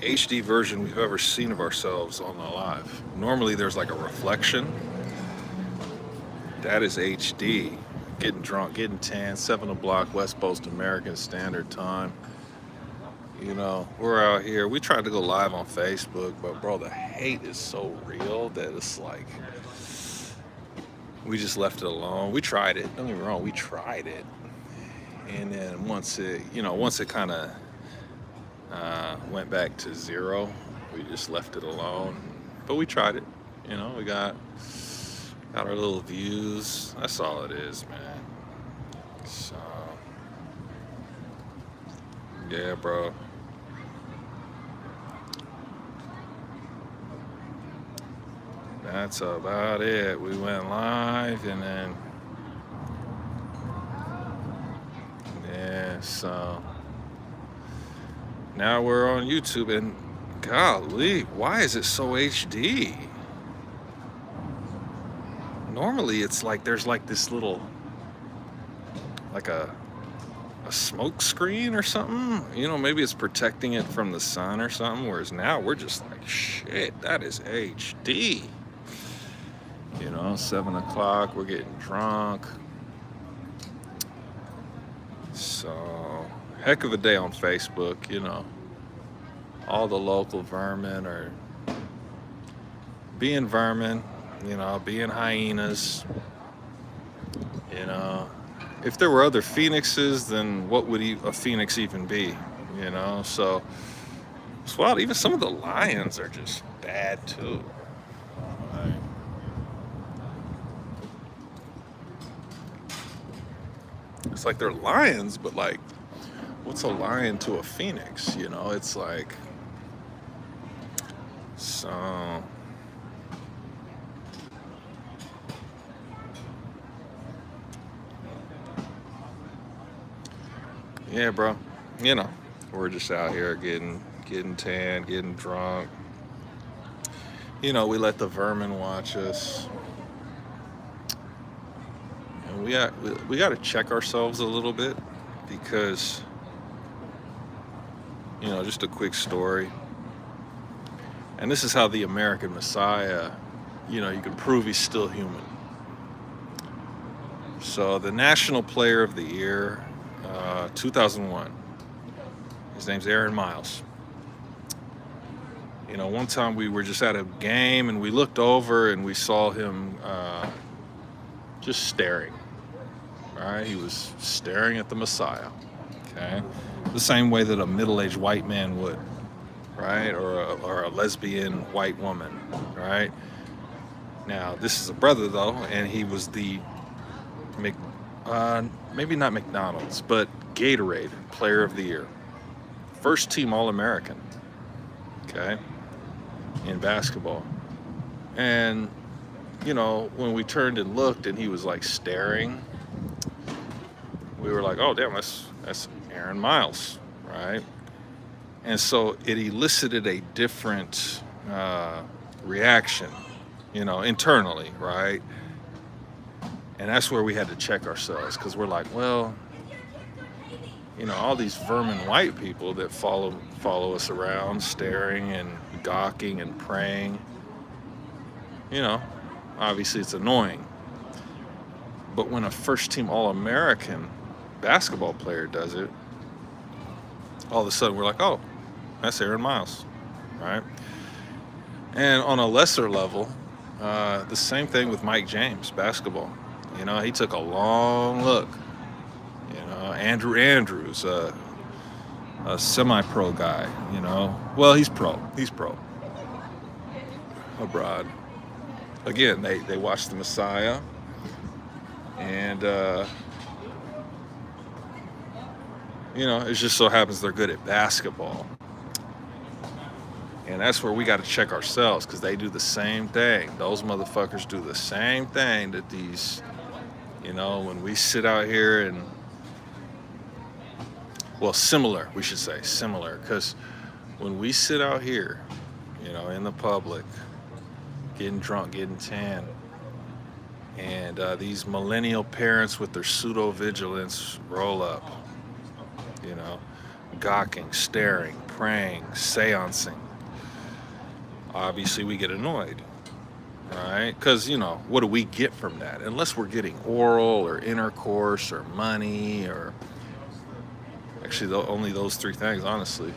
HD version we've ever seen of ourselves on the live. Normally there's like a reflection. That is HD. Getting drunk, getting tan, 7 o'clock West Coast American Standard Time. You know, we're out here. We tried to go live on Facebook, but bro, the hate is so real that it's like we just left it alone. We tried it. Don't get me wrong, we tried it. And then once it kind of went back to zero, we just left it alone. But we tried it. You know, we got our little views. That's all it is, man. So, yeah, bro. That's about it. We went live and then, yeah, so now we're on YouTube and golly, why is it so HD? Normally it's like there's like this little, like a smoke screen or something. You know, maybe it's protecting it from the sun or something, whereas now we're just like, shit, that is HD. You know, 7 o'clock, we're getting drunk. So, heck of a day on Facebook, you know. All the local vermin are being vermin, you know, being hyenas. You know, if there were other phoenixes, then what would a phoenix even be? You know, so it's wild. Even some of the lions are just bad too. Like, it's like they're lions, but like, what's a lion to a phoenix? You know, it's like, so. Yeah, bro. You know, we're just out here getting tan, getting drunk. You know, we let the vermin watch us. And we got to check ourselves a little bit because, you know, just a quick story. And this is how the American Messiah, you know, you can prove he's still human. So the National Player of the Year, 2001. His name's Aaron Miles. You know, one time we were just at a game and we looked over and we saw him just staring. Right? He was staring at the Messiah. Okay, the same way that a middle-aged white man would, right? Or a lesbian white woman, right? Now this is a brother though, and he was the maybe not McDonald's, but Gatorade Player of the Year, first team All-American, okay, in basketball. And you know, when we turned and looked, and he was like staring, we were like, "Oh, damn, that's Aaron Miles, right?" And so it elicited a different reaction, you know, internally, right? And that's where we had to check ourselves, because we're like, well, you know, all these vermin white people that follow us around, staring and gawking and praying, you know, obviously it's annoying. But when a first team All-American basketball player does it, all of a sudden we're like, oh, that's Aaron Miles, right? And on a lesser level, the same thing with Mike James, basketball. You know, he took a long look. You know, Andrew Andrews, a semi-pro guy, you know. Well, he's pro. He's pro. Abroad. Again, they watched the Messiah. And, you know, it just so happens they're good at basketball. And that's where we got to check ourselves, because they do the same thing. Those motherfuckers do the same thing that these, you know, when we sit out here and, well, similar, we should say, similar, because when we sit out here, you know, in the public, getting drunk, getting tan, and these millennial parents with their pseudo-vigilance roll up, you know, gawking, staring, praying, seancing, obviously we get annoyed, right? Because, what do we get from that? Unless we're getting oral or intercourse or money or actually only those three things, honestly.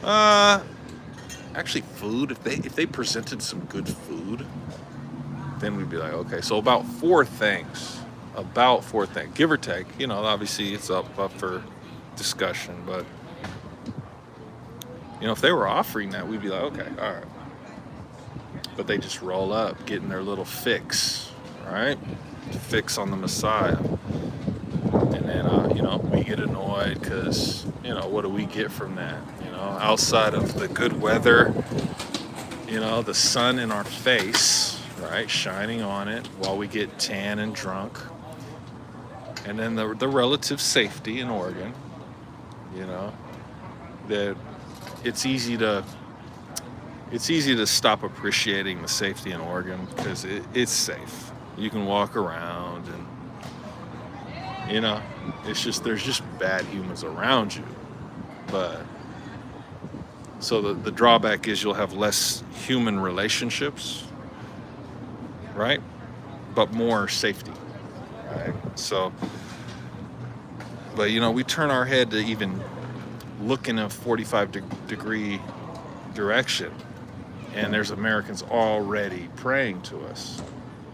Actually food, if they presented some good food, then we'd be like, okay, so about four things, give or take. Obviously it's up for discussion, but if they were offering that, we'd be like, okay, all right. But they just roll up, getting their little fix, right? Fix on the Messiah. And then, we get annoyed because, what do we get from that? Outside of the good weather, the sun in our face, right? Shining on it while we get tan and drunk. And then the relative safety in Oregon, that it's easy to stop appreciating the safety in Oregon because it's safe. You can walk around and, it's just, there's just bad humans around you. But so the drawback is you'll have less human relationships, right? But more safety, right? So, but we turn our head to even look in a 45-degree direction, and there's Americans already praying to us.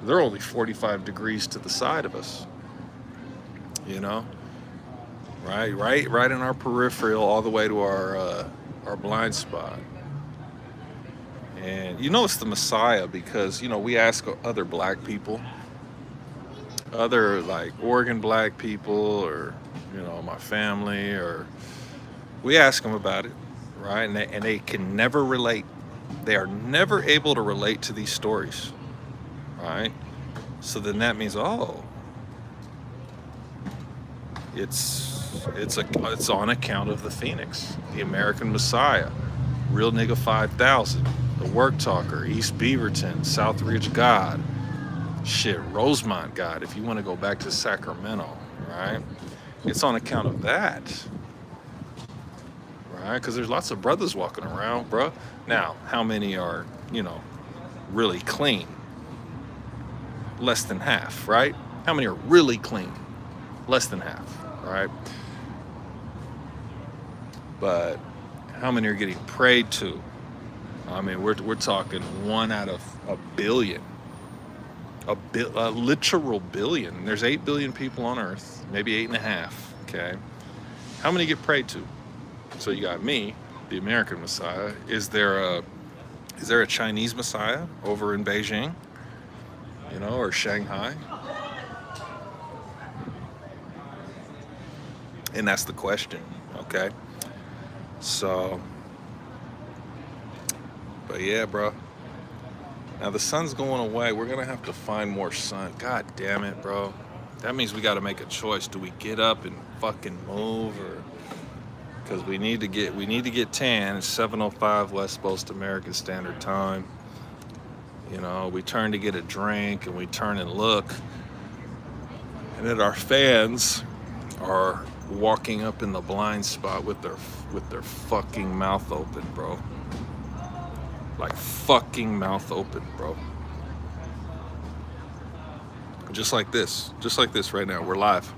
They're only 45 degrees to the side of us, right in our peripheral, all the way to our blind spot. And it's the Messiah because we ask other black people, other like Oregon black people, or my family, or we ask them about it, right? And they can never relate. They are never able to relate to these stories, right? So then that means, it's on account of the Phoenix, the American Messiah, Real Nigga 5000, the Work Talker, East Beaverton, Southridge God, Rosemont God, if you want to go back to Sacramento, right? It's on account of that, right? Because there's lots of brothers walking around, bro. Now, how many are, really clean? Less than half, right? How many are really clean? Less than half, right? But how many are getting prayed to? I mean, we're talking 1 out of a billion. A literal billion. There's 8 billion people on Earth, maybe 8.5. Okay, how many get prayed to? So you got me, the American Messiah. Is there a Chinese Messiah over in Beijing? Or Shanghai? And that's the question. Okay. So, but yeah, bro. Now the sun's going away. We're gonna have to find more sun. God damn it, bro. That means we got to make a choice. Do we get up and fucking move, or because we need to get tan? It's 7:05 West Coast American Standard Time. We turn to get a drink, and we turn and look, and then our fans are walking up in the blind spot with their fucking mouth open, bro. Like fucking mouth open, bro. Just like this right now. We're live.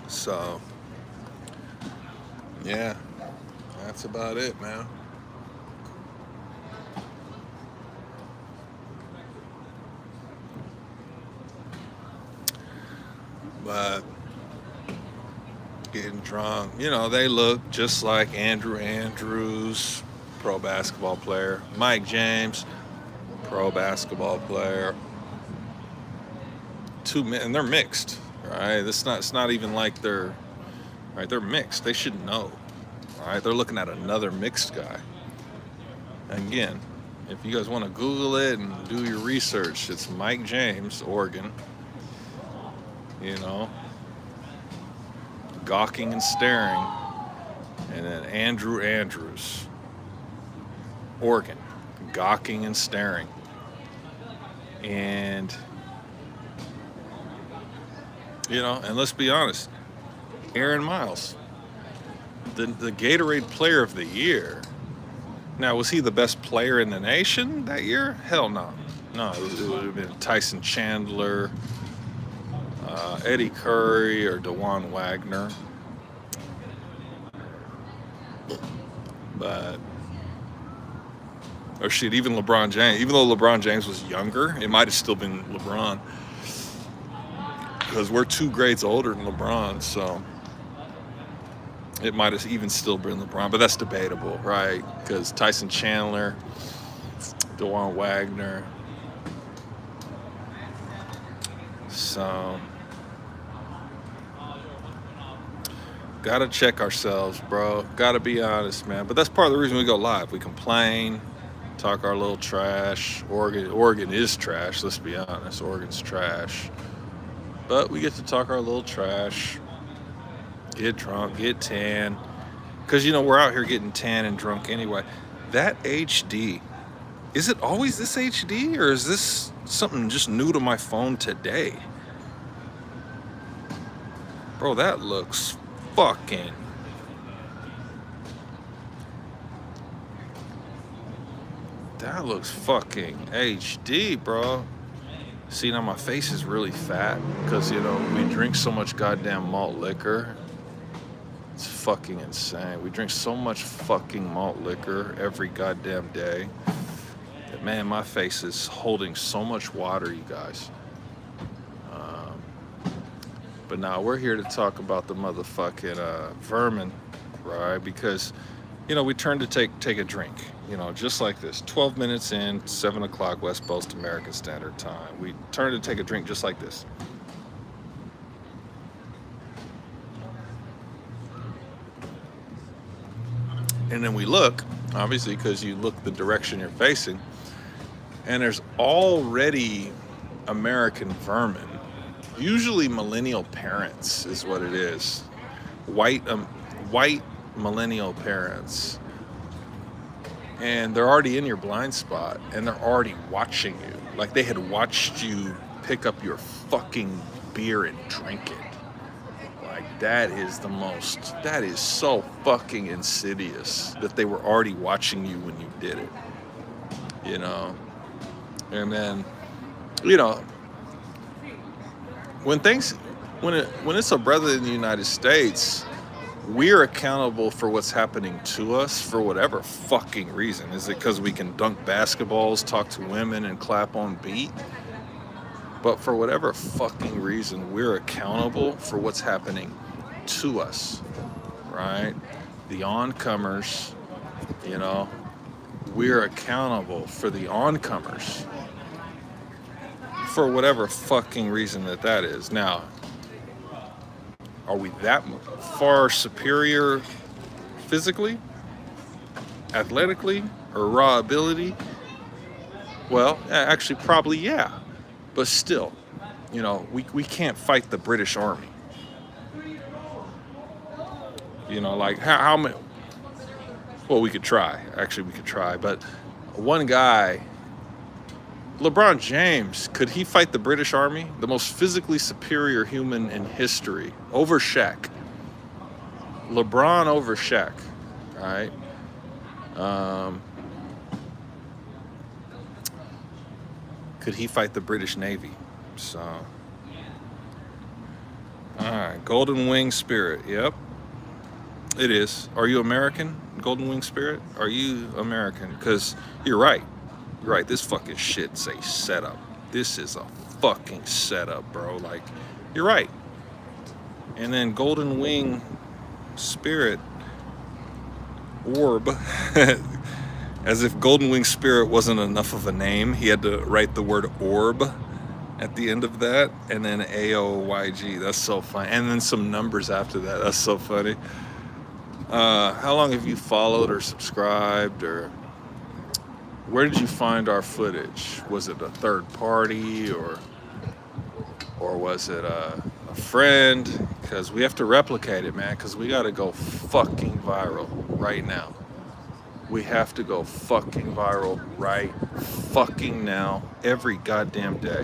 So, yeah, that's about it, man. But getting drunk, they look just like Andrew Andrews, pro basketball player. Mike James, pro basketball player. Two men, and they're mixed, right? It's not even like they're mixed. They should know, right? They're looking at another mixed guy. And again, if you guys want to Google it and do your research, it's Mike James, Oregon. Gawking and staring. And then Andrew Andrews, Oregon, gawking and staring. And, and let's be honest, Aaron Miles, the Gatorade Player of the Year. Now, was he the best player in the nation that year? Hell no. No, it would have been Tyson Chandler, Eddie Curry, or DeJuan Wagner. But, or shit, even LeBron James. Even though LeBron James was younger, it might have still been LeBron. Because we're 2 grades older than LeBron, so it might have even still been LeBron. But that's debatable, right? Because Tyson Chandler, DeJuan Wagner. So, gotta check ourselves, bro. Gotta be honest, man. But that's part of the reason we go live. We complain, talk our little trash. Oregon is trash, let's be honest. Oregon's trash. But we get to talk our little trash, get drunk, get tan. Because, we're out here getting tan and drunk anyway. That HD, is it always this HD? Or is this something just new to my phone today? Bro, that looks fucking... That looks fucking HD, bro. See, now my face is really fat because, we drink so much goddamn malt liquor. It's fucking insane. We drink so much fucking malt liquor every goddamn day that, man, my face is holding so much water, you guys. But now we're here to talk about the motherfucking vermin, right? Because, we turn to take a drink. Just like this, 12 minutes in, 7 o'clock West Coast American Standard Time. We turn to take a drink just like this. And then we look, obviously, because you look the direction you're facing, and there's already American vermin. Usually millennial parents is what it is. White millennial parents. And they're already in your blind spot, and they're already watching you. Like they had watched you pick up your fucking beer and drink it. Like that is so fucking insidious that they were already watching you when you did it. And then, when it's a brother in the United States, we're accountable for what's happening to us for whatever fucking reason. Is it because we can dunk basketballs, talk to women, and clap on beat? But for whatever fucking reason, we're accountable for what's happening to us, right? The oncomers, we're accountable for the oncomers for whatever fucking reason that is. Now, are we that far superior physically, athletically, or raw ability? Well, actually, probably, yeah. But still, we can't fight the British Army. Like how many? Well, we could try. Actually, we could try. But one guy, LeBron James, could he fight the British Army? The most physically superior human in history, over Shaq. LeBron over Shaq, right? Could he fight the British Navy? So, all right, Golden Wing Spirit. Yep, it is. Are you American? Golden Wing Spirit? Are you American? Because you're right. You're right. This fucking shit's a setup. This is a fucking setup, bro. Like, you're right. And then Golden Wing Spirit Orb. As if Golden Wing Spirit wasn't enough of a name, he had to write the word orb at the end of that, and then AOYG. That's so funny. And then some numbers after that. That's so funny. How long have you followed or subscribed, or where did you find our footage? Was it a third party, or was it a friend? Because we have to replicate it, man, because we got to go fucking viral right now. We have to go fucking viral right fucking now, every goddamn day.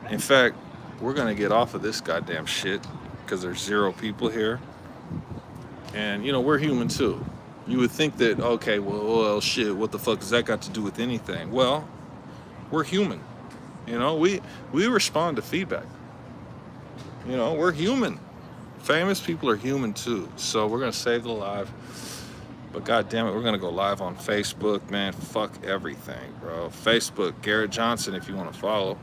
In fact, we're gonna get off of this goddamn shit because there's 0 people here. And, we're human too. You would think that, okay, well, shit, what the fuck has that got to do with anything? Well, we're human. We respond to feedback. We're human. Famous people are human too. So we're gonna save the live. But god damn it, we're gonna go live on Facebook, man. Fuck everything, bro. Facebook, Garrett Johnson, if you want to follow.